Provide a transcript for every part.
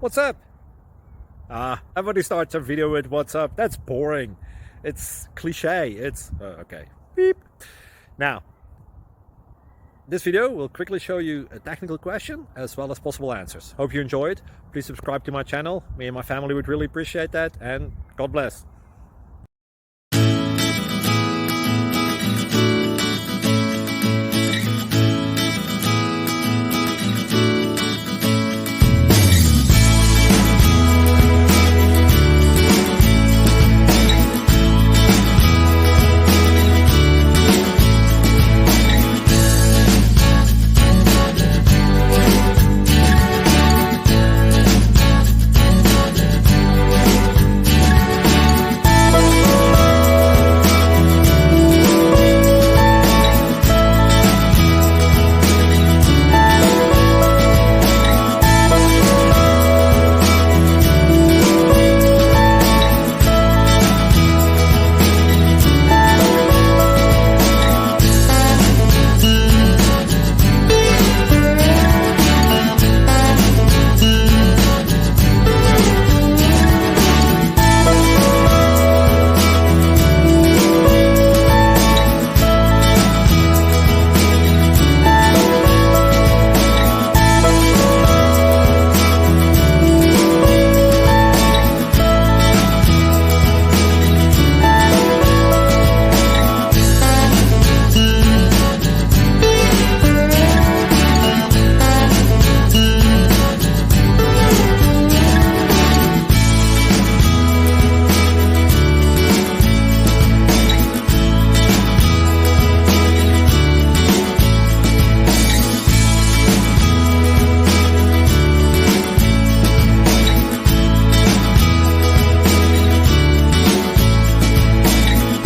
What's up? Everybody starts a video with what's up. That's boring. It's cliche. It's okay. Beep. Now, this video will quickly show you a technical question as well as possible answers. Hope you enjoyed. Please subscribe to my channel. Me and my family would really appreciate that, and God bless.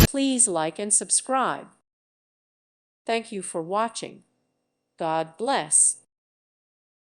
Please like and subscribe. Thank you for watching. God bless.